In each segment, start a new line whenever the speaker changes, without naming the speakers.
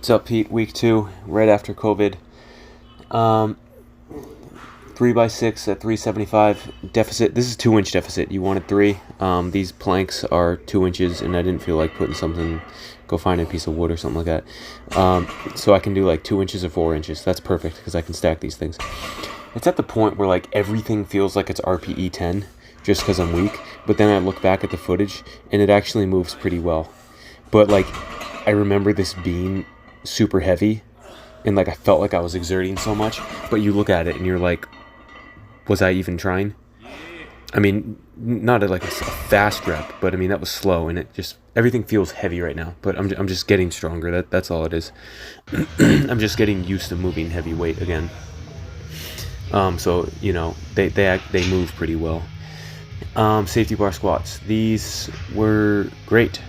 What's up, Pete? Week 2, right after COVID. 3x6 at 375 deficit. This is 2-inch deficit. You wanted 3. These planks are 2 inches, and I didn't feel like putting something. Go find a piece of wood or something like that. So I can do like 2 inches or 4 inches. That's perfect because I can stack these things. It's at the point where like everything feels like it's RPE 10 just because I'm weak. But then I look back at the footage and it actually moves pretty well. But like I remember this being super heavy and like I felt like I was exerting so much, but you look at it and you're like, was I even trying? I mean, not at like a fast rep, but I mean that was slow, and it just everything feels heavy right now. But I'm just getting stronger. That's all it is. I'm just getting used to moving heavy weight again. So you know they move pretty well. Safety bar squats. These were great.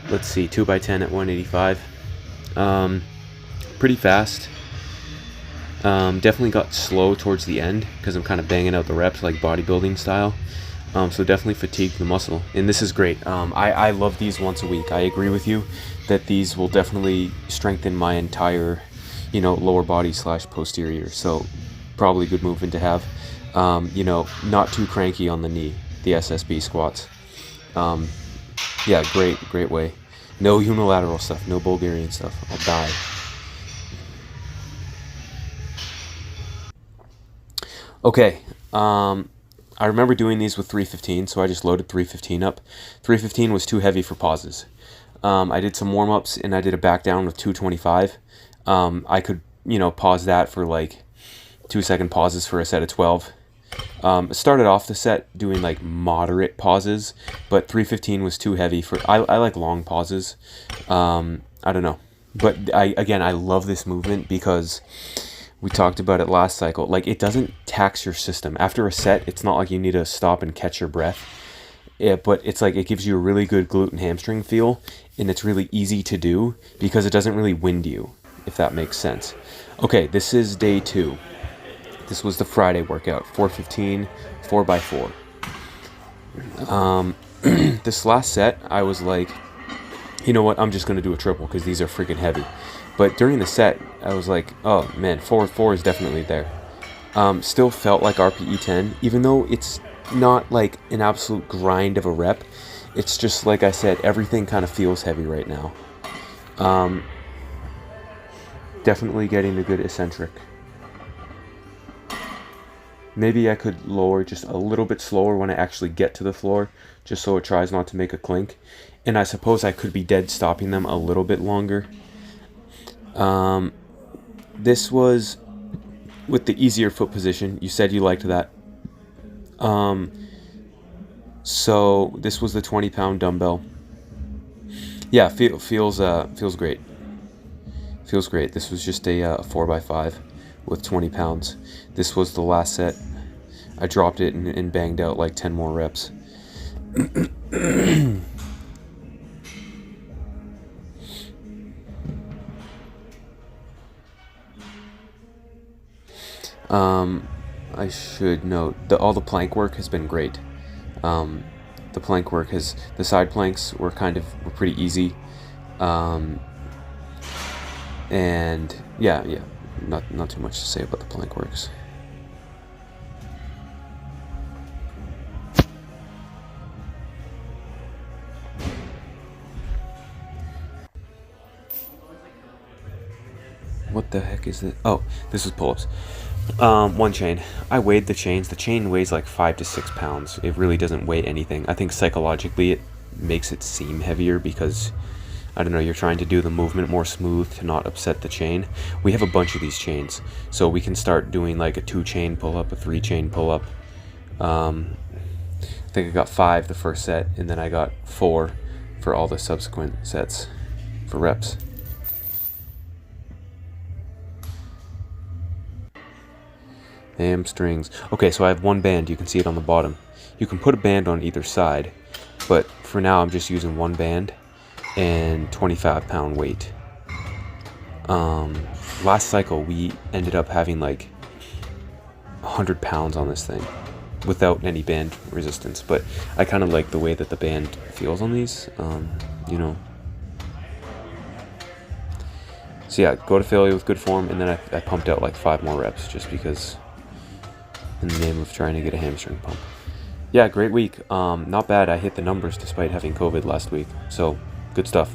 Let's see, 2x10 at 185. Pretty fast. Definitely got slow towards the end because I'm kind of banging out the reps like bodybuilding style. So definitely fatigued the muscle, and this is great. I love these once a week. I agree with you that these will definitely strengthen my entire, lower body / posterior. So probably a good movement to have. Not too cranky on the knee. The SSB squats. Yeah, great way. No unilateral stuff. No Bulgarian stuff. I'll die. Okay, I remember doing these with 315, so I just loaded 315 up. 315 was too heavy for pauses. I did some warm-ups, and I did a back down with 225. I could, pause that for like 2-second pauses for a set of 12. Started off the set doing like moderate pauses, but 315 was too heavy for. I like long pauses. I don't know, but I love this movement because we talked about it last cycle. Like, it doesn't tax your system. After a set, it's not like you need to stop and catch your breath. But it's like it gives you a really good glute and hamstring feel, and it's really easy to do because it doesn't really wind you, if that makes sense. Okay, this is day 2. This was the Friday workout, 415, 4x4. This last set, I was like, you know what, I'm just going to do a triple because these are freaking heavy. But during the set, I was like, oh man, 4 is definitely there. Still felt like RPE 10, even though it's not like an absolute grind of a rep. It's just, like I said, everything kind of feels heavy right now. Definitely getting a good eccentric. Maybe I could lower just a little bit slower when I actually get to the floor, just so it tries not to make a clink. And I suppose I could be dead stopping them a little bit longer. This was with the easier foot position. You said you liked that. So this was the 20-pound dumbbell. Yeah, feels great. Feels great. This was just a 4x5 with 20 pounds. This was the last set. I dropped it and banged out like 10 more reps. I should note that all the plank work has been great. The plank work the side planks were pretty easy. And yeah, not too much to say about the plank works. What the heck is this? Oh, this is pull-ups. One chain. I weighed the chains. The chain weighs like 5 to 6 pounds. It really doesn't weigh anything. I think psychologically it makes it seem heavier because, I don't know, you're trying to do the movement more smooth to not upset the chain. We have a bunch of these chains, so we can start doing like a 2-chain pull-up, a 3-chain pull-up. I think I got 5 the first set, and then I got 4 for all the subsequent sets for reps. Hamstrings. Okay, so I have one band. You can see it on the bottom. You can put a band on either side, but for now I'm just using one band and 25-pound weight. Last cycle we ended up having like 100 pounds on this thing without any band resistance, but I kind of like the way that the band feels on these. So yeah, go to failure with good form, and then I pumped out like 5 more reps just because, in the name of trying to get a hamstring pump. Yeah, great week. Not bad. I hit the numbers despite having COVID last week. So good stuff.